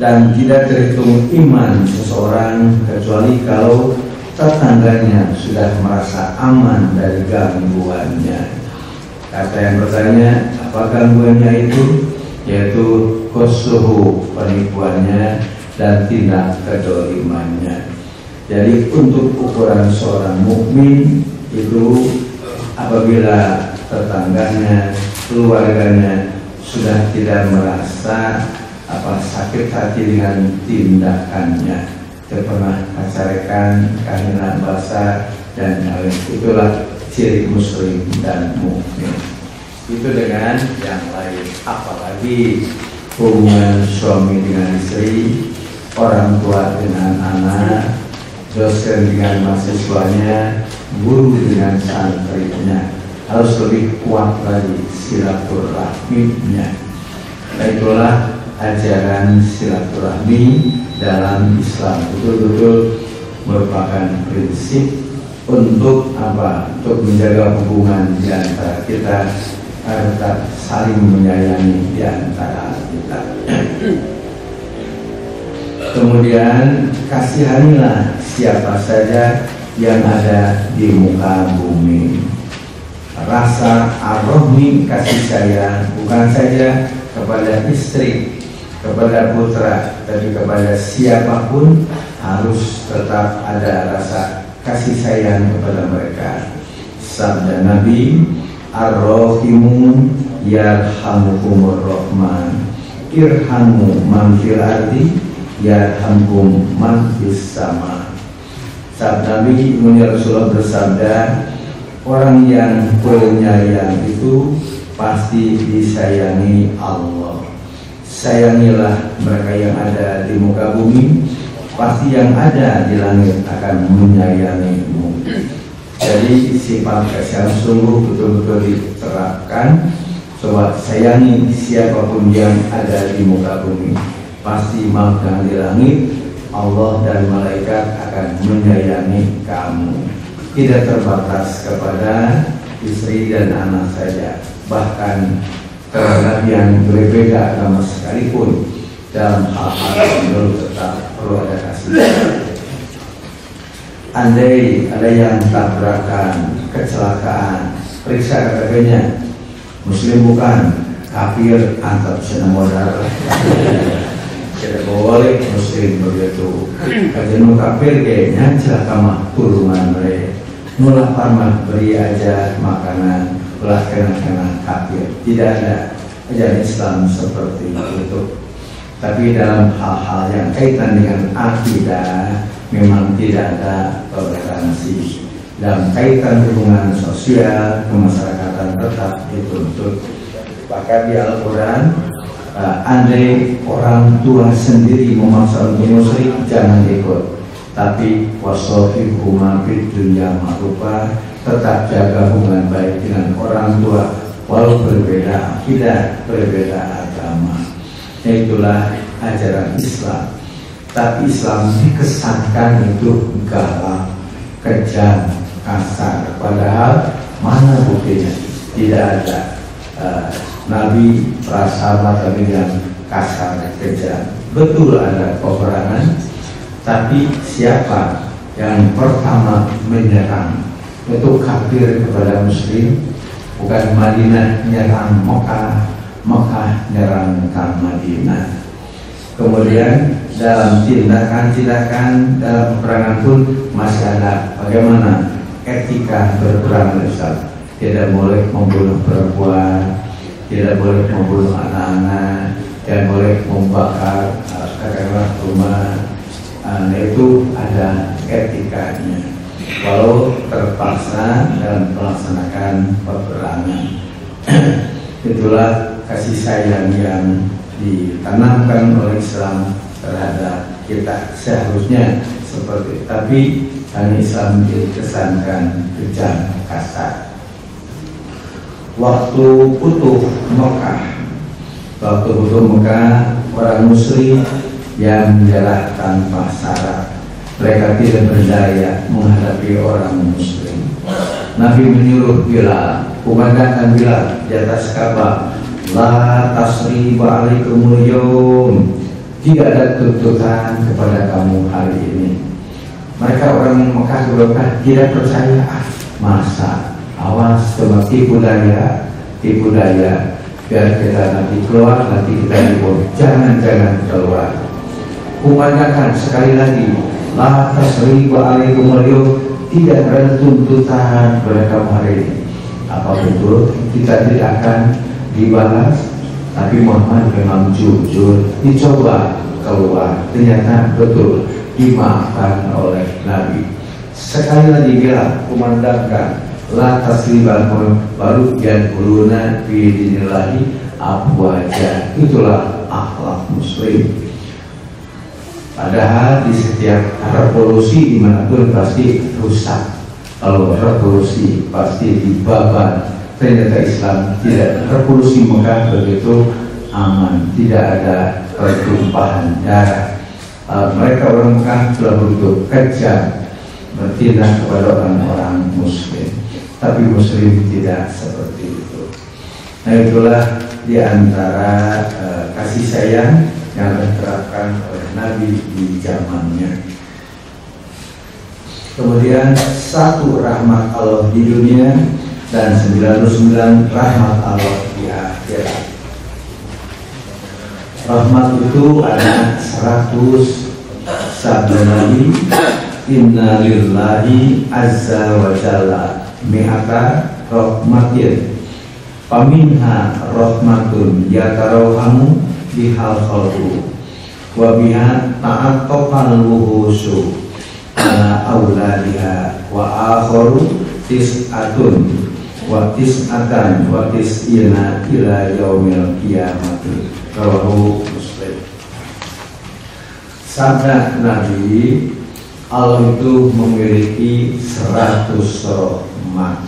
Speaker 1: Dan tidak terhitung iman seseorang kecuali kalau tetangganya sudah merasa aman dari gangguannya. Kata yang bertanya, apa gangguannya itu? Yaitu kosuhu, penipuannya, dan tindak kedolimannya. Jadi untuk ukuran seorang mukmin itu apabila tetangganya, keluarganya sudah tidak merasa sakit hati dengan tindakannya, pernah pacarekan karena bahasa dan lain, itulah ciri muslim dan mukmin. Itu dengan yang lain, apalagi hubungan suami dengan istri, orang tua dengan anak, dosen dengan mahasiswanya, guru dengan santrinya, harus lebih kuat lagi silaturahminya. Nah, itulah ajaran silaturahmi dalam Islam, betul-betul merupakan prinsip untuk apa? Untuk menjaga hubungan di antara kita, agar saling menyayangi di antara kita. Kemudian kasihanilah siapa saja yang ada di muka bumi. Rasa ar-rahmi, kasih sayang, bukan saja kepada istri, kepada putra, tapi kepada siapapun harus tetap ada rasa kasih sayang kepada mereka. Sabda Nabi, ar-rahimun yarhamukumur rahman, irhamu man fil ardi yarhamkum man fis sama. Sabda Nabi Rasulullah bersabda, orang yang penyayang itu pasti disayangi Allah. Sayangilah mereka yang ada di muka bumi, pasti yang ada di langit akan menyayangimu. Jadi sifat kasih sungguh betul-betul diterapkan. Coba sayangi siapapun yang ada di muka bumi, pasti makan di langit, Allah dan malaikat akan menyayangi kamu. Tidak terbatas kepada istri dan anak saja, bahkan terhadap yang berbeda agama sekalipun, dalam hal-hal yang tetap perlu ada kasih. Andai ada yang tabrakan, kecelakaan, periksa KTP-nya, muslim bukan, kafir, antar senang modal. Tidak boleh muslim begitu. Kajian kafir kayaknya celaka mah turunan mereka. Nulah parmah beri aja makanan, ulah kena kafir. Tidak ada ajaran Islam seperti itu. Tapi dalam hal-hal yang kaitan dengan akidah, memang tidak ada toleransi. Dalam kaitan hubungan sosial, kemasyarakatan tetap dituntut. Bahkan di Al-Quran, andai orang tua sendiri memaksa untuk musyrik, jangan ikut. Tapi wasohibhuma fid dunya ma'rufa, tetap jaga hubungan baik dengan orang tua, walau berbeda akidah, berbeda agama. Itulah ajaran Islam. Tapi Islam dikesankan itu galak, kejam, kasar. Padahal mana buktinya? Tidak ada. Nabi prasahabat tapi yang kasar, kejam. Betul ada peperangan, tapi siapa yang pertama menyerang itu kafir kepada muslim? Bukan Madinah nyerang Mekah, Mekah nyerang Madinah. Kemudian dalam tindakan dalam peperangan pun masih ada bagaimana etika berperang Islam. Tidak boleh membunuh perempuan, tidak boleh membunuh anak-anak, tidak boleh membakar katakanlah rumah. Itu ada etikanya. Walau terpaksa dalam melaksanakan peperangan. Itulah kasih sayang yang ditanamkan oleh Islam terhadap kita, seharusnya seperti. Tapi hanya Islam dikesankan kejam, kasar. Waktu utuh Mekah, orang Muslim yang menjalah tanpa syarat, mereka tidak berdaya menghadapi orang Muslim. Nabi menyuruh Bilal, kumandangkan Bilal di atas Ka'bah, la tasriba alaikumul yawm, tidak ada tuntutan kepada kamu hari ini. Mereka orang Mekah tidak percaya. Masa awas sama tipu daya, biar kita nanti keluar, nanti kita dibunuh. Jangan keluar. Kumandangkan sekali lagi, la tasriba alaikumul yawm, tidak ada tuntutan pada kamu hari ini. Apa betul kita tidak akan dibalas? Tapi Muhammad memang jujur, dicoba keluar, ternyata betul dimaafkan oleh Nabi. Sekali lagi bilang, kumandangkan la tasliban, baru yang uluna bidinillahi abwaja. Itulah akhlak muslim. Padahal di setiap revolusi dimanapun pasti rusak. Kalau revolusi pasti dibabat. Ternyata Islam tidak. Revolusi Mekah begitu aman, tidak ada pertumpahan darah. Mereka orang Mekah telah begitu kejam bertindak kepada orang-orang Muslim, tapi Muslim tidak seperti itu. Nah, itulah diantara kasih sayang yang diterapkan oleh Nabi di zamannya. Kemudian 1 rahmat Allah di dunia dan 99 rahmat Allah di akhirat. Rahmat itu ada 100. Sabda Nabi, inna lillahi azza wa jalla mi'ata rahmatin faminha rahmatun yatarawhamu bihal khalqu wa biha ta'attaqal wuhusu ala auladiha wa akharu tis'atun wa tis'atan wa tis'ina ila yaumil qiyamati. Rawahu Muslim. Sabda Nabi, Allah itu memiliki 100 rahmat.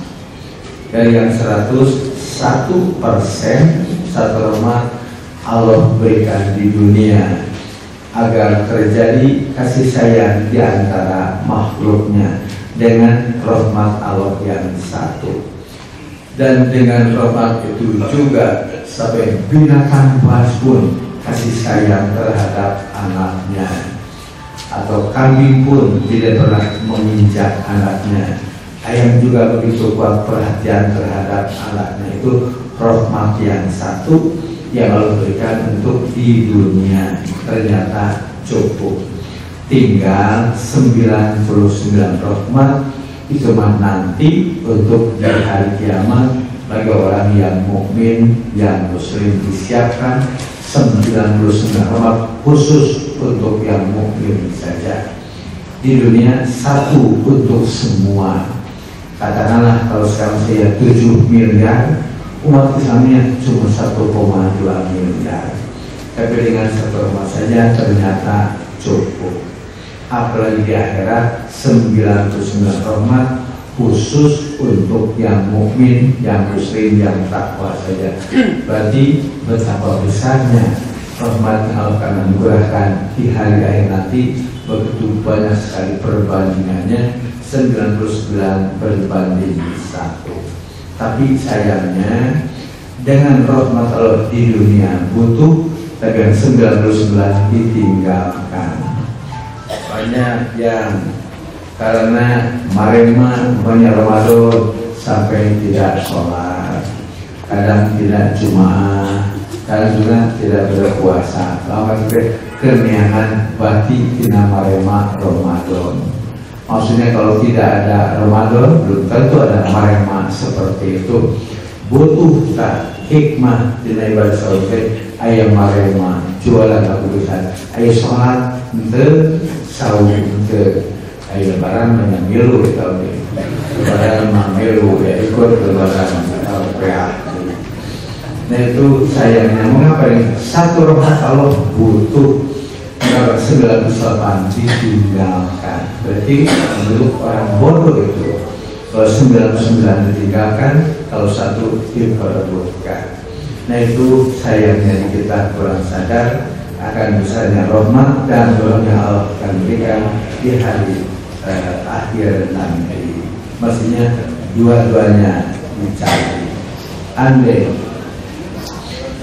Speaker 1: Dari yang 100, 1% satu rahmat Allah berikan di dunia agar terjadi kasih sayang di antara makhluknya dengan rahmat Allah yang satu. Dan dengan rahmat itu juga sampai binatang buas pun kasih sayang terhadap anaknya, atau kambing pun tidak pernah menginjak anaknya. Ayam juga begitu kuat perhatian terhadap anaknya. Itu rahmat yang satu yang Allah berikan untuk di dunia, ternyata cukup. Tinggal 99 rahmat itu mah nanti untuk di hari kiamat bagi orang yang mukmin, yang muslim, disiapkan 99 rahmat khusus untuk yang mukmin saja. Di dunia 1 untuk semua. Katakanlah kalau sekarang saya 7 miliar, umat Islamnya cuma 1,2 miliar. Tapi dengan 1 rahmat saja ternyata cukup. Apalagi di akhirat 99 rahmat khusus untuk yang mukmin, yang muslim, yang takwa saja. Berarti betapa besarnya rahmat yang Allah akan anugerahkan di hari akhir nanti. Begitu banyak sekali perbandingannya, 99 berbanding 1. Tapi sayangnya dengan rahmat Allah di dunia butuh, tapi yang 99 ditinggalkan. Banyak yang karena marema banyak Ramadan sampai tidak sholat, kadang tidak Jumat, kadang juga tidak berpuasa. Lama sampai keniangan bati tina marema Ramadan. Maksudnya kalau tidak ada Ramadan belum tentu ada marema seperti itu. Butuh tak hikmah tina ibadah salat ayam marema jualan aku bisa ayam sholat ente saum ente ayam lebaran banyak milu tahun ini. Lebaran milu ya ikut lebaran tahun PA. Nah itu sayangnya mengapa ini 1 rahmat Allah butuh kalau 98 ditinggalkan. Berarti menurut orang bodoh itu kalau 99 ditinggalkan, kalau 1 diperebutkan. Nah itu sayangnya kita kurang sadar akan besarnya rahmat dan rahmat yang Allah akan berikan di hari akhir nanti. Maksudnya dua-duanya dicari. Andai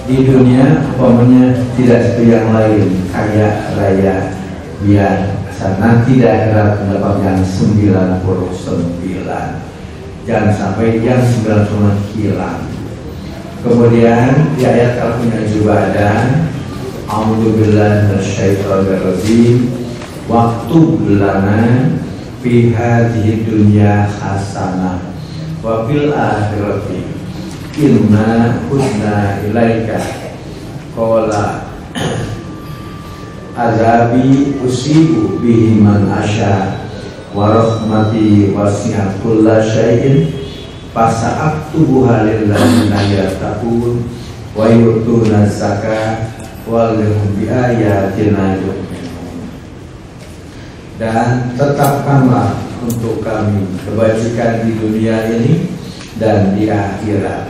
Speaker 1: di dunia umpamanya tidak seperti yang lain kaya raya biar sana tidak ada pendapat yang 99, jangan sampai yang 90 hilang. Kemudian di ayat Al-Quran juga ada a'udzubillahi minasyaitonir rajim waktub lana fi hadhihi dunya hasanah wa fil akhirati inna hudna ilaika qala azabi usibu bihi man asya wa rahmati wasi'at kulla syai'in fasa'aktubuha lilladzina yattaqun wa yu'tuna zakata wal hum bi ayatina yu'minun. Dan tetapkanlah untuk kami kebajikan di dunia ini dan di akhirat.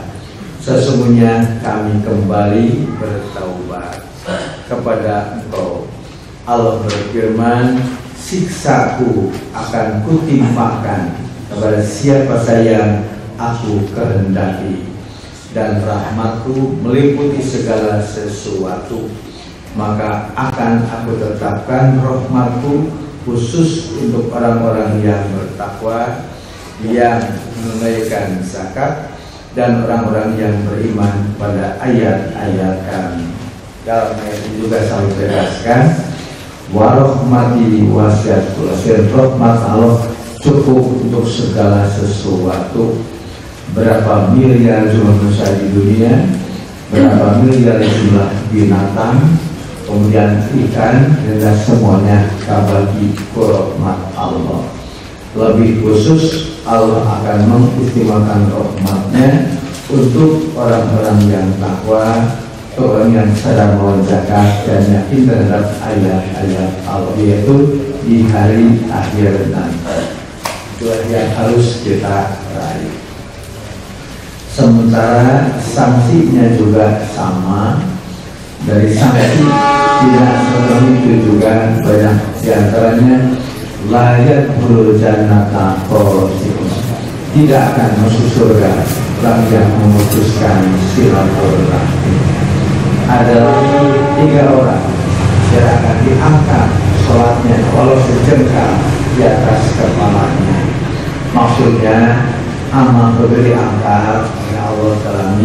Speaker 1: Sesungguhnya kami kembali bertaubat kepada Engkau. Allah berfirman, siksaku akan kutimpakan kepada siapa saja yang aku kehendaki, dan rahmatku meliputi segala sesuatu. Maka akan aku tetapkan rahmatku khusus untuk orang-orang yang bertakwa, yang menunaikan zakat, dan orang-orang yang beriman pada ayat-ayat kami. Dalam ayat ini juga saya tegaskan, warahmati wasiat kullasyai'in, rahmat Allah cukup untuk segala sesuatu. Berapa miliar jumlah manusia di dunia, berapa miliar jumlah binatang, kemudian ikan, dan semuanya kabagi rahmat Allah. Lebih khusus Allah akan mengistimewakan rahmatnya untuk orang-orang yang takwa, orang yang sadar melawan zakat dan yakin terhadap ayat-ayat Allah, yaitu di hari akhir nanti. Itu yang harus kita raih. Sementara sanksinya juga sama. Dari sanksi tidak seperti itu juga banyak diantaranya layak berjannata korosipun, tidak akan masuk surga orang yang memutuskan silaturahmi. Ada lagi 3 orang yang akan diangkat sholatnya walau sejengkal di atas kepalanya. Maksudnya amal beri angkat oleh Allah Ta'ala,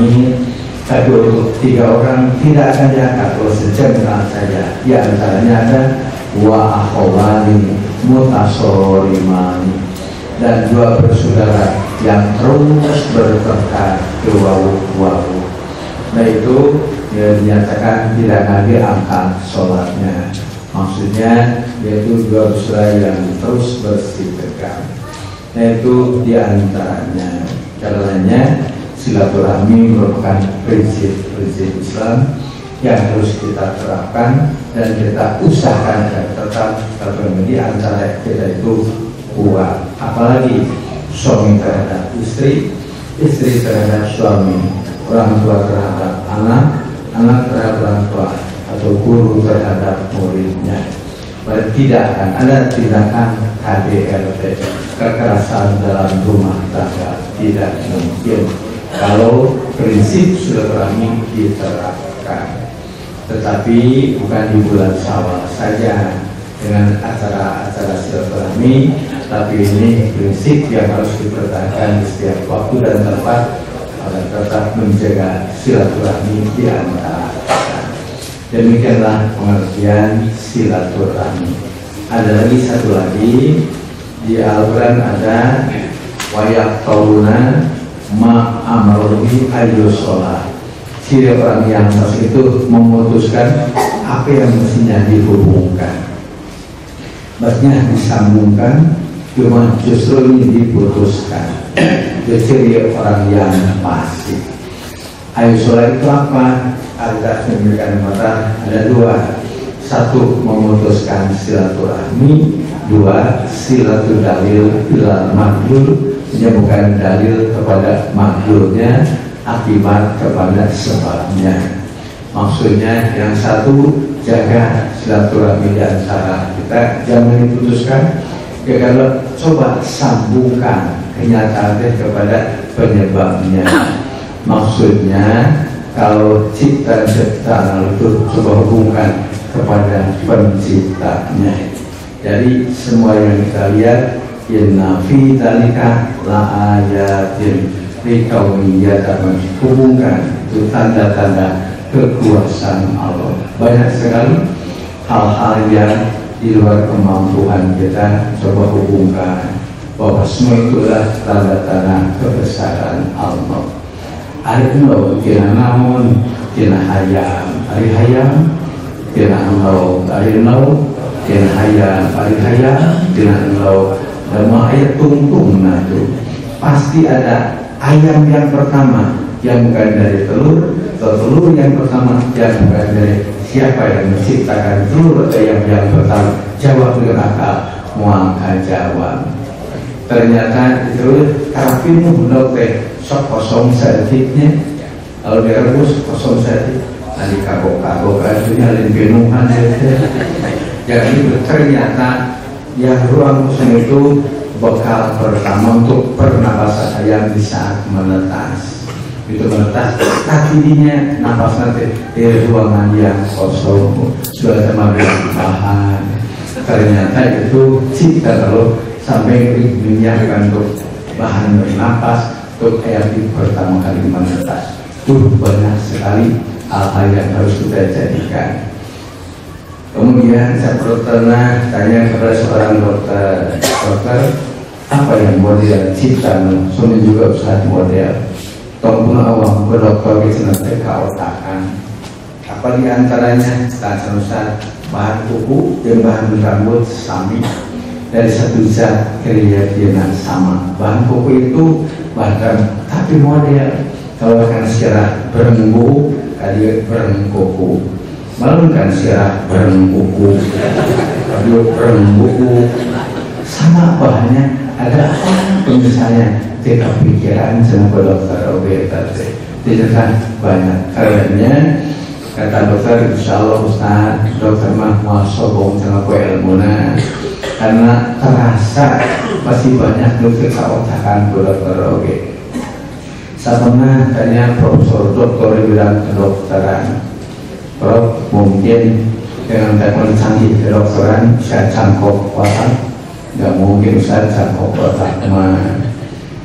Speaker 1: tapi untuk 3 orang tidak akan diangkat walau sejengkal saja. Di antaranya ada wa akhawani mutasorimani, dan 2 bersaudara yang terus bertengkar kewawu-wawu. Nah itu dia dinyatakan tidak akan diangkat sholatnya. Maksudnya yaitu 2 bersaudara yang terus bersitegang. Nah itu diantaranya. Karenanya silaturahmi merupakan prinsip-prinsip Islam yang harus kita terapkan dan kita usahakan agar tetap di antara kita itu kuat. Apalagi suami terhadap istri, istri terhadap suami, orang tua terhadap anak, anak terhadap orang tua, atau guru terhadap muridnya. Tidak akan ada tindakan KDRT, kekerasan dalam rumah tangga, tidak mungkin kalau prinsip silaturahmi diterapkan. Tetapi bukan di bulan Syawal saja dengan acara-acara silaturahmi, tapi ini prinsip yang harus dipertahankan di setiap waktu dan tempat agar tetap menjaga silaturahmi di antara kita. Demikianlah pengertian silaturahmi. Ada lagi satu lagi di Al-Quran, ada wayak tauna ma amaruhi ayyusolah. Ciri orang yang itu memutuskan apa yang mestinya dihubungkan, maksudnya disambungkan, cuma justru ini diputuskan. Itu ciri orang yang fasik. Ayyusolah itu apa? Ada memberikan mata, ada 2. 1 memutuskan silaturahmi, 2 silatul dalil ilal makhlul, menyambungkan dalil kepada makhlulnya, akibat kepada sebabnya. Maksudnya yang 1 jaga silaturahmi di antara kita, jangan diputuskan. Ya kalau coba sambungkan kenyataannya kepada penyebabnya. Maksudnya kalau ciptaan itu coba hubungkan kepada penciptanya. Jadi semua yang kita lihat, inna fi dzalika la ayatin liqaumin hubungkan, itu tanda-tanda kekuasaan Allah. Banyak sekali hal-hal yang di luar kemampuan kita, coba hubungkan bahwa semua itulah tanda-tanda kebesaran Allah. Ari endo tina namun tina hayam, ari hayam tina endo, ari endo tina hayam, ari hayam tina endo. Dan mau ayat tungtung nado pasti ada ayam yang pertama yang bukan dari telur, atau telur yang pertama yang bukan dari siapa yang menciptakan telur ayam yang pertama. Jawab dengan akal, muangka jawab. Ternyata itu karapimu menurut sok kosong sedikitnya, kalau direbus kosong sedikit, nanti kabok-kabok akhirnya lebih penuhan. Jadi ternyata yang ruang kosong itu bekal pertama untuk pernapasan ayam di saat menetas. Itu menetas, kakinya napas nanti di ruangan yang kosong sudah sama bahan. Ternyata itu jika kalau sampai menyiapkan untuk bahan bernapas untuk ayam itu pertama kali menetas, itu banyak sekali hal-hal yang harus kita jadikan. Kemudian saya pernah tanya kepada seorang dokter, apa yang model cipta? Soalnya juga usaha model. Tolong awam berdokter kita nanti keotakan. Apa diantaranya? Ustaz, bahan kuku dan bahan rambut sami dari satu zat keyakinan sama. Bahan kuku itu bahkan tapi model kalau kan secara berenggu kali berengkuku, malu kan secara berengkuku, tapi berengkuku sama bahannya ada apa misalnya tidak pikiran sama dokter obat tidak kan banyak karenanya. Kata dokter, insya Allah Ustaz, dokter mah mau sobong sama kue ilmuna karena terasa masih banyak dokter keotakan dokter oke. Saya pernah tanya profesor dokter bilang kedokteran, Prof mungkin dengan teknologi canggih kedokteran bisa cangkok otak? Nggak mungkin Ustaz cangkok otak mah.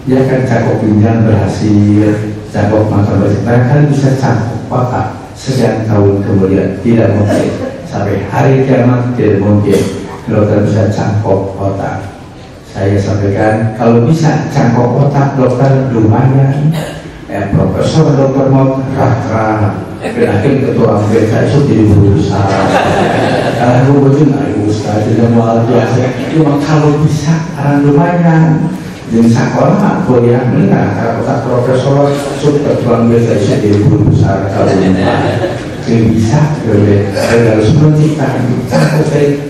Speaker 1: Ya kan cangkok ginjal berhasil, cangkok mata berhasil, kan bisa cangkok otak. Sekian tahun kemudian tidak mungkin, sampai hari kiamat tidak mungkin dokter bisa cangkok otak. Saya sampaikan kalau bisa cangkok otak dokter lumayan. Profesor dokter mau raka akhir ketua BK itu jadi berusaha. Kalau betul nggak Ustaz tidak mau biasa. Cuma kalau bisa lumayan. Di sekolah kuliah menengah kalau tak profesor sudah ketua BK itu jadi berusaha kalau bisa harus menciptakan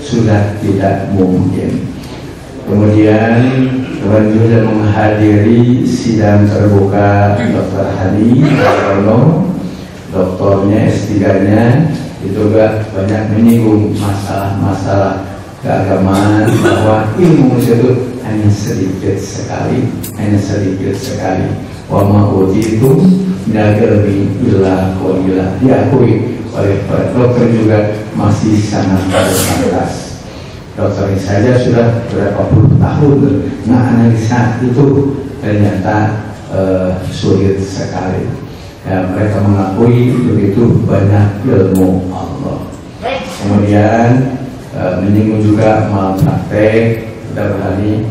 Speaker 1: sudah tidak mungkin. Kemudian juga menghadiri sidang terbuka Dr. Hadi Karno, doktornya S3-nya itu juga banyak menyinggung masalah-masalah keagamaan bahwa ilmu itu hanya sedikit sekali. Wa ma utitu minal ilmi illa qalila. Diakui oleh para dokter juga masih sangat terbatas. Dokter ini saja sudah berapa puluh tahun menganalisa itu ternyata sulit sekali. Ya, mereka mengakui begitu banyak ilmu Allah. Kemudian menyinggung juga malpraktek. Kita berani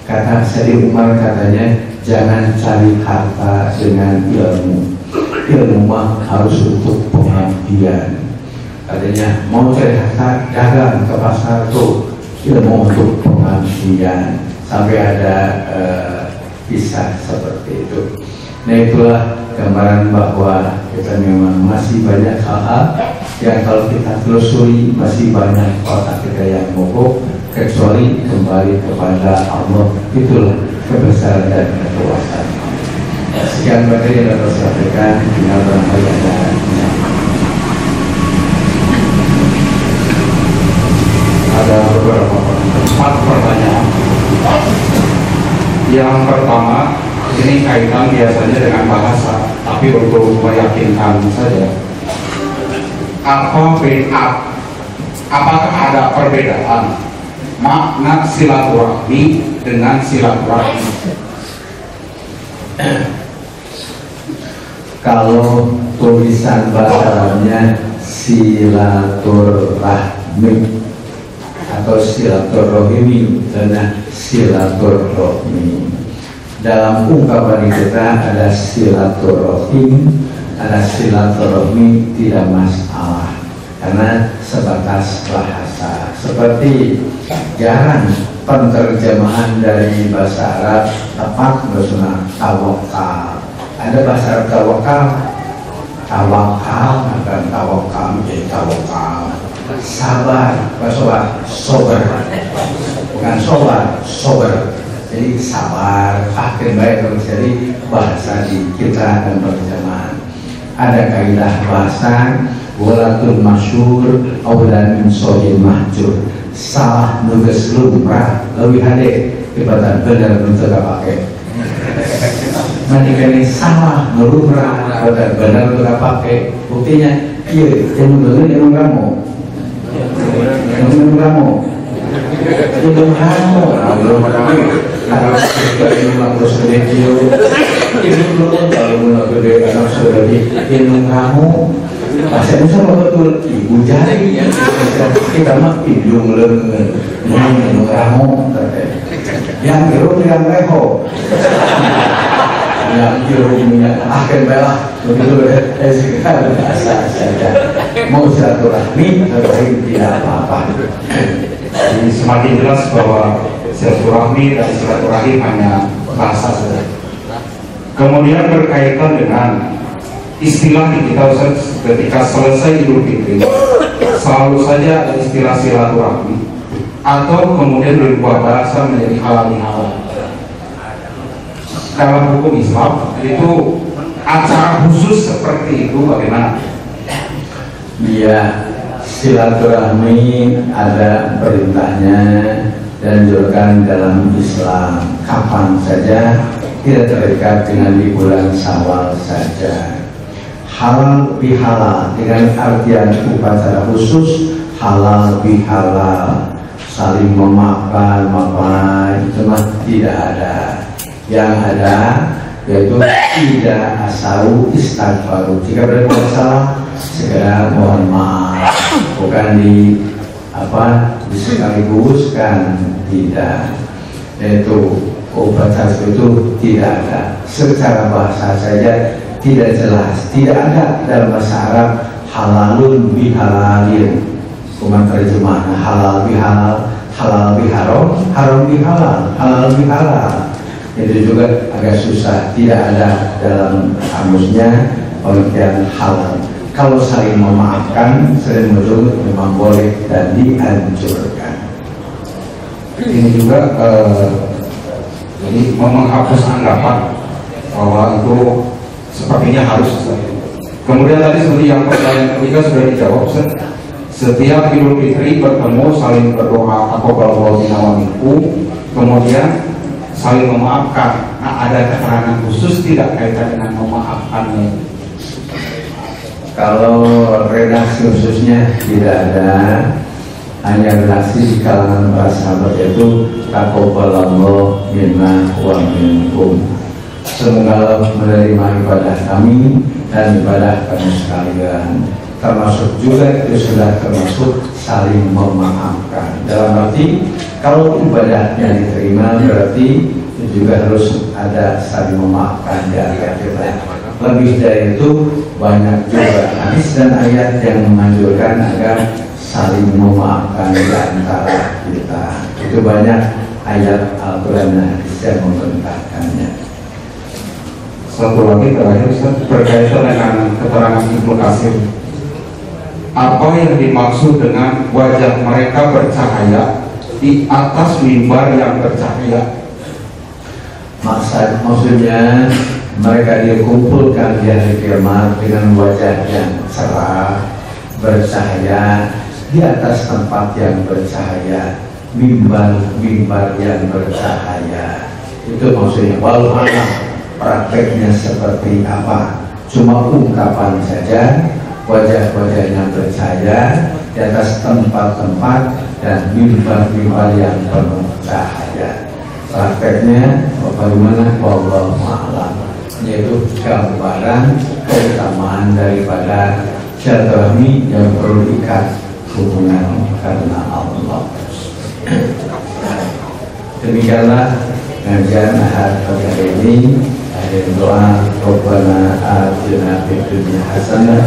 Speaker 1: kata Sayyid Umar katanya jangan cari harta dengan ilmu. Ilmu mah harus untuk pengabdian. Katanya mau cari harta dagang ke pasar tuh, ilmu untuk pengabdian. Sampai ada kisah seperti itu. Nah itulah gambaran bahwa kita memang masih banyak hal-hal yang kalau kita telusuri masih banyak otak kita yang mogok, kecuali kembali kepada Allah. Itulah kebesaran dan kekuasaan. Sekian materi yang dapat saya sampaikan. Tinggal barangkali ada beberapa 4 pertanyaan. Yang pertama, ini kaitan biasanya dengan bahasa, tapi untuk meyakinkan saja. Apakah ada perbedaan makna silaturahmi dengan silaturahmi? Kalau tulisan bahasa Arabnya silaturahmi, atau silaturahmi dan silaturahmi. Dalam ungkapan kita ada silaturahim, ada silaturahmi, tidak masalah karena sebatas bahasa. Seperti jarang penterjemahan dari bahasa Arab tepat bersama tawakal. Ada bahasa Arab tawakal, bukan tawakal menjadi tawakal. Sabar, sober, bukan sober. Jadi sabar, akhir baik harus jadi bahasa di kita dan terjemahan. Ada kaidah bahasa walatul masyhur awlan min sohil mahjur. Salah nugas lumrah lebih hadeh daripada benar untuk pakai. Nanti kali salah lumrah daripada benar untuk pakai. Buktinya, iya, yang benar yang kamu. Belum kamu kalau kamu bahasa Indonesia betul ibu jari kita mah hidung lengan minum kamu yang jeruk yang reho yang jeruknya akhir belah begitu sekarang biasa saja mau silaturahmi tidak apa-apa.
Speaker 2: Jadi semakin jelas bahwa silaturahmi dan silaturahim hanya bahasa saja. Kemudian berkaitan dengan istilah di kita ketika selesai Idul Fitri, selalu saja ada istilah silaturahmi atau kemudian berubah bahasa menjadi halal bihalal. Dalam hukum Islam itu acara khusus seperti itu bagaimana?
Speaker 1: Iya, silaturahmi ada perintahnya dan dianjurkan dalam Islam kapan saja, tidak terikat dengan di bulan Syawal saja. Halal bihalal dengan artian upacara khusus, halal bihalal saling memaafkan, itu mah tidak ada. Yang ada yaitu tidak asau istighfaru. Jika berbuat salah segera mohon maaf, bukan disekaligus-kan, tidak. Yaitu upacara itu tidak ada. Secara bahasa saja tidak jelas, tidak ada dalam bahasa Arab halalun bihalalin. Cuma terjemahan halal bihalal, halal biharam, haram bihalal, halal bihalal. Itu juga agak susah, tidak ada dalam kamusnya pengertian halal. Kalau saling memaafkan, sering muncul memang boleh dan dianjurkan.
Speaker 2: Ini juga jadi menghapus anggapan bahwa itu sepertinya harus. Kemudian tadi seperti yang pertanyaan ketiga sudah dijawab. Setiap Idul Fitri bertemu saling berdoa taqabbalallahu minna wa minkum, kemudian saling memaafkan. Nah, ada keterangan khusus tidak kaitan dengan memaafkannya?
Speaker 1: Kalau redaksi khususnya tidak ada, hanya redaksi di kalangan para sahabat yaitu taqabbalallahu minna wa minkum. Semoga Allah menerima ibadah kami dan ibadah kamu sekalian. Termasuk juga itu sudah termasuk saling memaafkan. Dalam arti kalau ibadahnya diterima berarti itu juga harus ada saling memaafkan di antara kita. Lebih dari itu banyak juga hadis dan ayat yang menganjurkan agar saling memaafkan di antara kita. Itu banyak ayat Al-Quran dan hadis yang memerintahkannya.
Speaker 2: Satu lagi terakhir Ustaz, berkaitan dengan keterangan Ibnu Katsir. Apa yang dimaksud dengan wajah mereka bercahaya di atas mimbar yang bercahaya?
Speaker 1: Maksudnya mereka dikumpulkan di hari kiamat dengan wajah yang cerah, bercahaya di atas tempat yang bercahaya, mimbar yang bercahaya. Itu maksudnya. Walau prakteknya seperti apa, cuma ungkapan saja. Wajah-wajahnya bercahaya di atas tempat-tempat dan mimbar-mimbar yang penuh cahaya. Prakteknya bagaimana? Wallahu a'lam. Yaitu gambaran keutamaan daripada silaturahmi yang perlu ikat hubungan karena Allah. Demikianlah pengajian ahad pada hari ini. Akhir doa, Rabbana atina fid dunya hasanah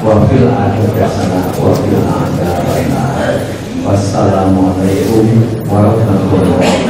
Speaker 1: wa fil akhirati hasanah wa qina adzabannar. Wassalamualaikum warahmatullahi wabarakatuh.